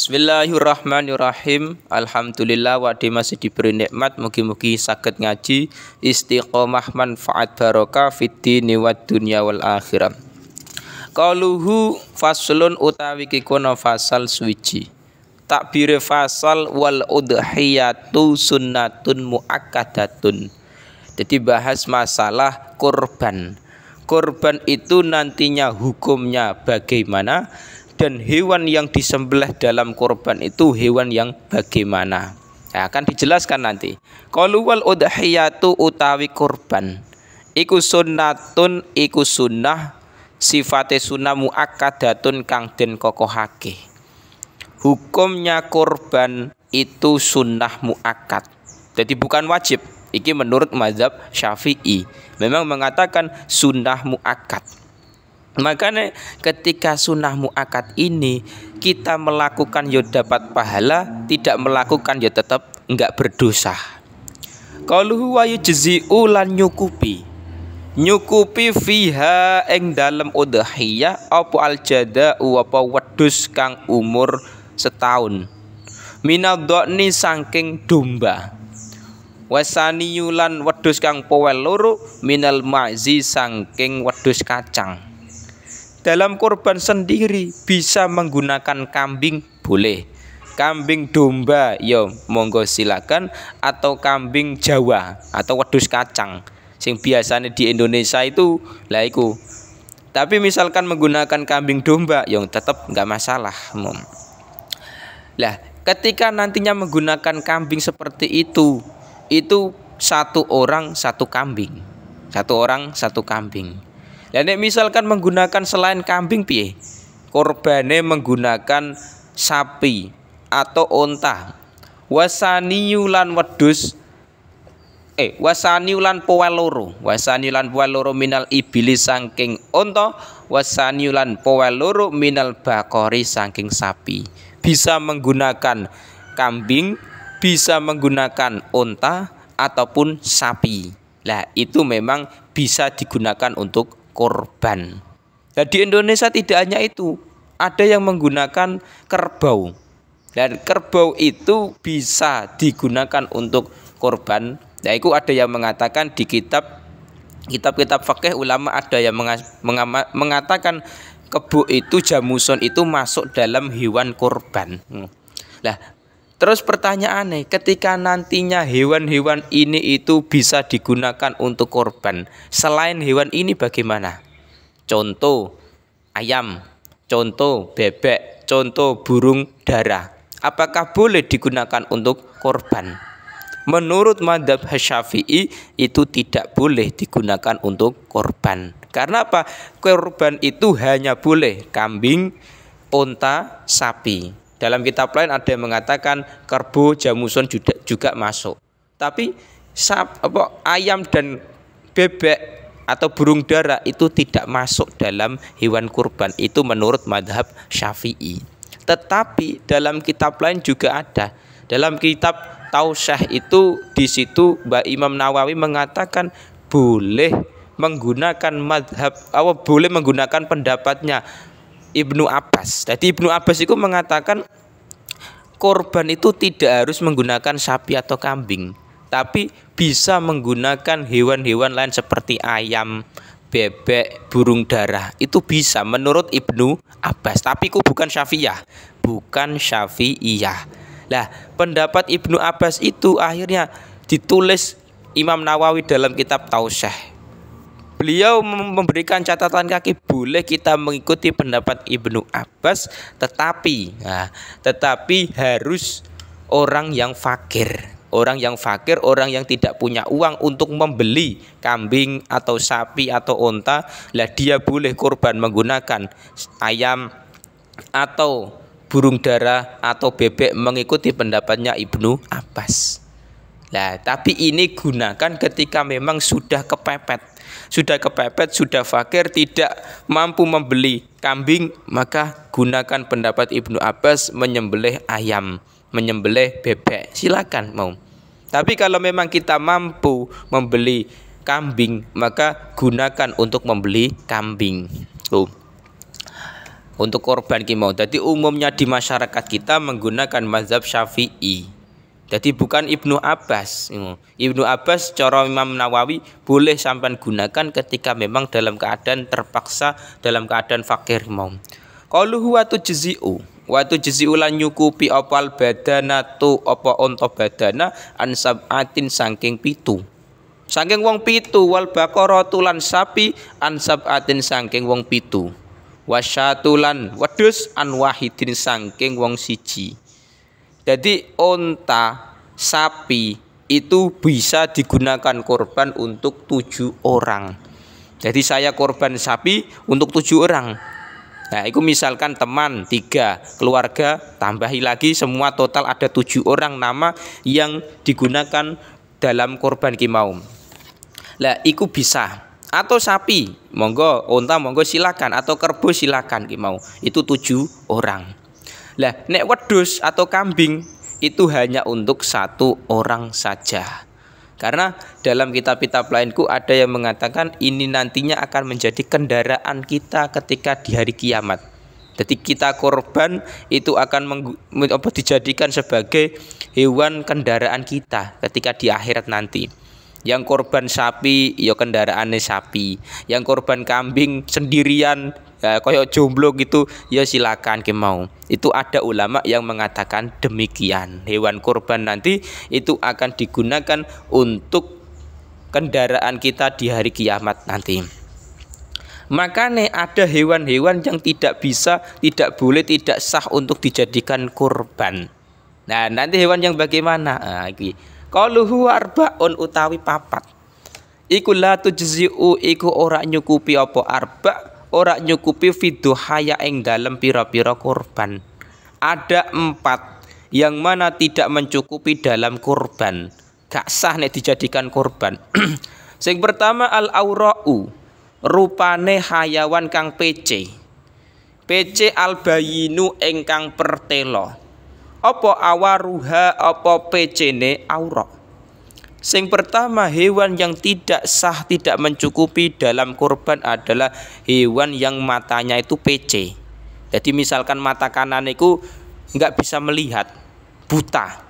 Bismillahirrahmanirrahim. Alhamdulillah wa masih diberi nikmat, mugi-mugi saged ngaji istiqomah manfaat barokah fid dini wad dunya wal akhirah. Qaluhu faslun utawi kikono fasal suwiji. Takbire fasal wal udhiyatu sunnatun muakkadatun. Jadi bahas masalah kurban. Kurban itu nantinya hukumnya bagaimana, dan hewan yang disembelih dalam kurban itu hewan yang bagaimana. Nah, akan dijelaskan nanti. Qalu wal udhiyatu utawi kurban iku sunnatun, iku sunnah, sifate sunnah muakkadatun kang den kokohake. Hukumnya kurban itu sunnah muakkad. Jadi bukan wajib. Iki menurut mazhab Syafi'i memang mengatakan sunnah muakkad. Makanya ketika sunnah muakkad ini kita melakukan ya dapat pahala, tidak melakukan ya tetap enggak berdosa. Qaluhu wa yujzi'u lan nyukupi fiha ing dalem udhiyah apa aljada'u apa wedhus kang umur setahun. Minadhani saking domba. Wasaniyulan wedhus kang powel loro minal ma'zi saking wedhus kacang. Dalam kurban sendiri bisa menggunakan kambing boleh, kambing domba ya monggo silakan, atau kambing Jawa atau wedhus kacang sing biasanya di Indonesia itu lah iku. Tapi misalkan menggunakan kambing domba yang tetap nggak masalah. Lah ketika nantinya menggunakan kambing seperti itu satu orang satu kambing, satu orang satu kambing. Dan misalkan menggunakan selain kambing piye? Korbane menggunakan sapi atau onta. Wasaniulan wedhus wasaniulan powel loro minal ibili saking onta, wasaniulan powel loro minal bakori saking sapi. Bisa menggunakan kambing, bisa menggunakan onta ataupun sapi. Lah itu memang bisa digunakan untuk korban. Nah, di Indonesia tidak hanya itu, ada yang menggunakan kerbau. Dan kerbau itu bisa digunakan untuk korban. Nah, itu ada yang mengatakan di kitab-kitab fikih ulama, ada yang mengatakan kebo itu jamuson itu masuk dalam hewan korban. Lah, terus pertanyaannya, ketika nantinya hewan-hewan ini itu bisa digunakan untuk korban, selain hewan ini bagaimana? Contoh ayam, contoh bebek, contoh burung dara. Apakah boleh digunakan untuk korban? Menurut mazhab Syafi'i itu tidak boleh digunakan untuk korban. Karena apa? Korban itu hanya boleh kambing, onta, sapi. Dalam kitab lain ada yang mengatakan kerbau, jamuson juga masuk. Tapi ayam dan bebek atau burung dara itu tidak masuk dalam hewan kurban. Itu menurut mazhab Syafi'i. Tetapi dalam kitab lain juga ada. Dalam kitab Tausyah itu di situ Mbak Imam Nawawi mengatakan boleh menggunakan boleh menggunakan pendapatnya Ibnu Abbas. Jadi Ibnu Abbas itu mengatakan korban itu tidak harus menggunakan sapi atau kambing, tapi bisa menggunakan hewan-hewan lain seperti ayam, bebek, burung dara. Itu bisa menurut Ibnu Abbas. Tapi itu bukan Syafi'iyah, Lah, pendapat Ibnu Abbas itu akhirnya ditulis Imam Nawawi dalam kitab Tausyah. Beliau memberikan catatan kaki boleh kita mengikuti pendapat Ibnu Abbas, tetapi harus orang yang fakir, orang yang tidak punya uang untuk membeli kambing atau sapi atau onta. Lah dia boleh kurban menggunakan ayam atau burung dara atau bebek mengikuti pendapatnya Ibnu Abbas. Lah tapi ini gunakan ketika memang sudah kepepet, sudah fakir, tidak mampu membeli kambing, maka gunakan pendapat Ibnu Abbas menyembelih ayam, menyembelih bebek, silakan mau. Tapi kalau memang kita mampu membeli kambing, maka gunakan untuk membeli kambing. untuk korban ki mau. Jadi umumnya di masyarakat kita menggunakan mazhab Syafi'i. Jadi bukan Ibnu Abbas. Ibnu Abbas cara Imam Nawawi boleh sampean gunakan ketika memang dalam keadaan terpaksa, dalam keadaan fakir mau. Qaluhu wa tujzi'u. Wa tujzi'u lan nyukupi opal badana tu apa onto badana an sab'atin saking pitu. Saking wong pitu wal baqaratu lan sapi an sab'atin saking wong pitu. Wasyatulan wedhus an wahidin saking wong siji. Jadi onta, sapi itu bisa digunakan korban untuk 7 orang. Jadi saya korban sapi untuk 7 orang. Nah, itu misalkan teman 3, keluarga tambahi lagi, semua total ada 7 orang nama yang digunakan dalam korban kimau. Lah, itu bisa. Atau sapi, monggo, onta monggo silakan, atau kerbau silakan kimau. Itu 7 orang. Lah, nek wedhus atau kambing itu hanya untuk 1 orang saja. Karena dalam kitab-kitab lainku ada yang mengatakan ini nantinya akan menjadi kendaraan kita ketika di hari kiamat. Jadi kita korban itu akan dijadikan sebagai hewan kendaraan kita ketika di akhirat nanti. Yang korban sapi ya kendaraannya sapi, yang korban kambing sendirian ya koyok jomblo gitu ya silakan ke mau. Itu ada ulama yang mengatakan demikian. Hewan korban nanti itu akan digunakan untuk kendaraan kita di hari kiamat nanti. Makanya ada hewan-hewan yang tidak bisa, tidak boleh, tidak sah untuk dijadikan korban. Nah, nanti hewan yang bagaimana? Qaluhu arbaun utawi 4. Iku la tujzi'u iku ora nyukupi apa arba, ora nyukupi fiduhaya ing dalem pira-pira korban. Ada 4 yang mana tidak mencukupi dalam korban. Gak sah nek dijadikan korban. Sing pertama al aura'u, rupane hayawan kang PC. PC al bayinu ingkang pertelo. Apa awaruha apa pecene aura. Sing pertama hewan yang tidak sah, tidak mencukupi dalam korban adalah hewan yang matanya itu PC. Jadi misalkan mata kanan itu nggak bisa melihat, buta,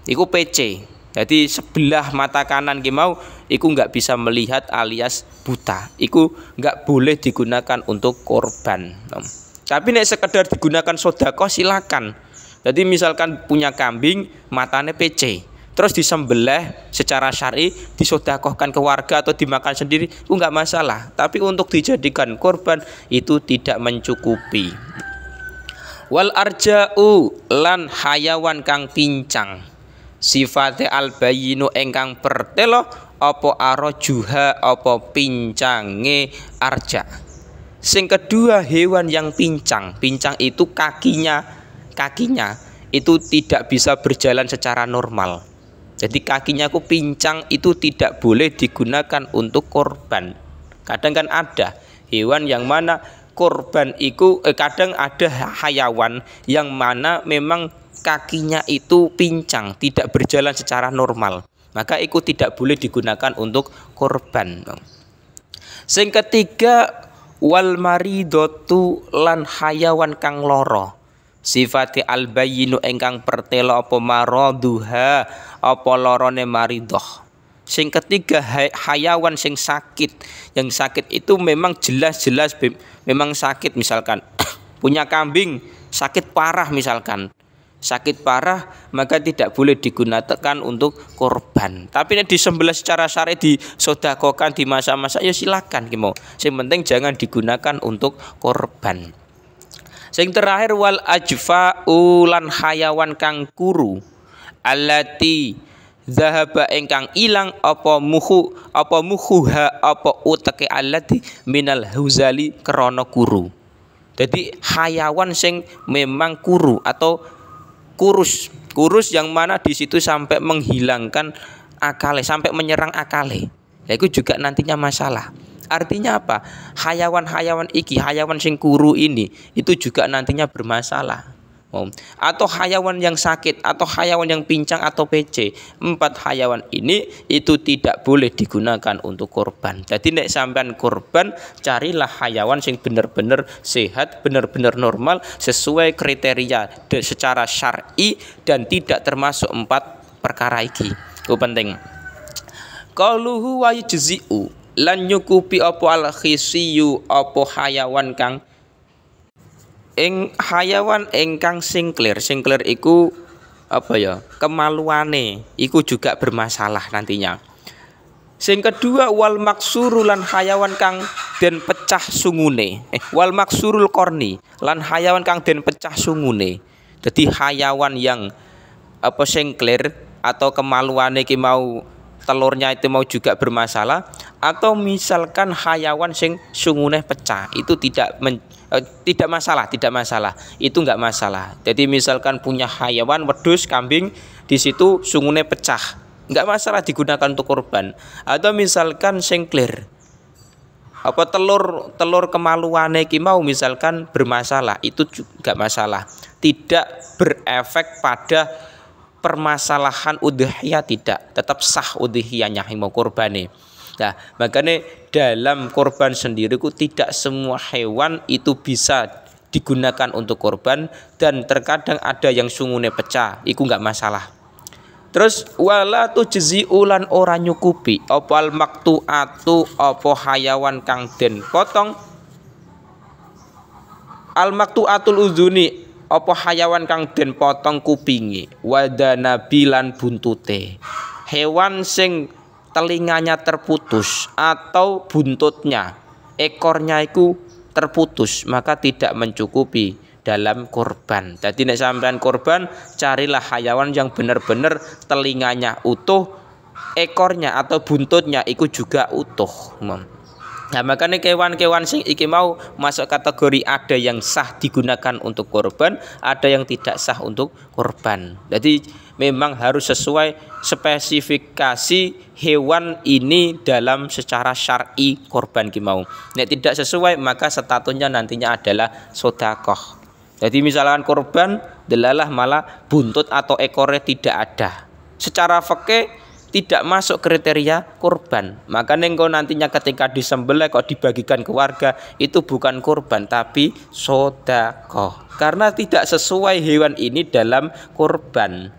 itu PC. Jadi sebelah mata kanan mau itu nggak bisa melihat alias buta. Itu nggak boleh digunakan untuk korban. Tapi nek sekedar digunakan sedekah silakan. Jadi misalkan punya kambing matanya PC, terus disembelih secara syar'i, disedekahkan ke warga atau dimakan sendiri, itu nggak masalah. Tapi untuk dijadikan korban itu tidak mencukupi. Wal arja'u lan hayawan kang pincang, sifate al bayinu engkang pertelo apa arajuha apa pincange arja. Sing kedua hewan yang pincang. Pincang itu kakinya itu tidak bisa berjalan secara normal. Jadi kakinya aku pincang itu tidak boleh digunakan untuk korban. Kadang kan ada hewan yang mana korban itu kadang ada hayawan yang mana memang kakinya itu pincang, tidak berjalan secara normal. Maka itu tidak boleh digunakan untuk korban. Sing ketiga wal maridotu lan hayawan kang loro. Sifati al bayinu engkang pertelo apa maraduha apa lorone maridoh. Sing ketiga hayawan sing sakit. Yang sakit itu memang jelas-jelas memang sakit, misalkan punya kambing sakit parah misalkan. Sakit parah maka tidak boleh digunakan untuk korban. Tapi ini disembelih secara syar'i, disedekahkan di masa-masa ya silakan ki mau. Sing penting jangan digunakan untuk korban. Sing terakhir wal ajfa'u lan hayawan kang kuru allati zahaba ingkang ilang apa muhuha apa uteke allati minal huzali krana kuru. Jadi hayawan sing memang kuru atau kurus yang mana di situ sampai menghilangkan akale, sampai menyerang akale. Nah, itu juga nantinya masalah. Artinya apa? Hayawan-hayawan iki, hayawan sing kuru ini itu juga nantinya bermasalah. atau hayawan yang sakit atau hayawan yang pincang atau PC. 4 hayawan ini itu tidak boleh digunakan untuk kurban. Jadi nek sampean kurban, carilah hayawan sing bener-bener sehat, bener-bener normal sesuai kriteria secara syar'i dan tidak termasuk 4 perkara iki. Itu penting. Qaluhu wa yujzi'u lan nyukupi apa al khisiyu apa hayawan kang hayawan ingkang singklir. Singklir iku apa ya? Kemaluane iku juga bermasalah nantinya. Sing kedua wal maksuru lan hayawan kang den pecah sungune. Wal maksurul korni lan hayawan kang den pecah sungune. Jadi hayawan yang apa singklir atau kemaluane ki mau telurnya itu mau juga bermasalah, atau misalkan hayawan sing sungune pecah itu tidak masalah, itu enggak masalah. Jadi misalkan punya hayawan wedhus, kambing, di situ sungune pecah, enggak masalah digunakan untuk kurban. Atau misalkan singklir, apa telur kemaluane ki mau misalkan bermasalah, itu juga masalah, tidak berefek pada permasalahan udhiyah, tidak, tetap sah udhiyahnya mau kurbane. Nah, makanya dalam kurban sendiri ku tidak semua hewan itu bisa digunakan untuk kurban, dan terkadang ada yang sungune pecah, itu enggak masalah. Terus wala tujzi ulan ora nyukupi opal maktuatu apa hayawan kang den potong al maktuatul uzuni apa hayawan kang den potong kupingi wadana bilan buntute. Hewan sing telinganya terputus atau buntutnya, ekornya itu terputus, maka tidak mencukupi dalam kurban. Jadi nek sampean kurban, carilah hayawan yang benar-benar telinganya utuh, ekornya atau buntutnya itu juga utuh. Nah, makanya kewan-kewan sing iki mau masuk kategori ada yang sah digunakan untuk kurban, ada yang tidak sah untuk kurban. Jadi memang harus sesuai spesifikasi hewan ini dalam secara syar'i kurban ki mau. Nek tidak sesuai maka statusnya nantinya adalah sedekah. Jadi misalkan kurban delalah malah buntut atau ekornya tidak ada, secara fikih tidak masuk kriteria kurban. Maka nengko nantinya ketika disembelih kok dibagikan ke warga, itu bukan kurban tapi sedekah, karena tidak sesuai hewan ini dalam kurban.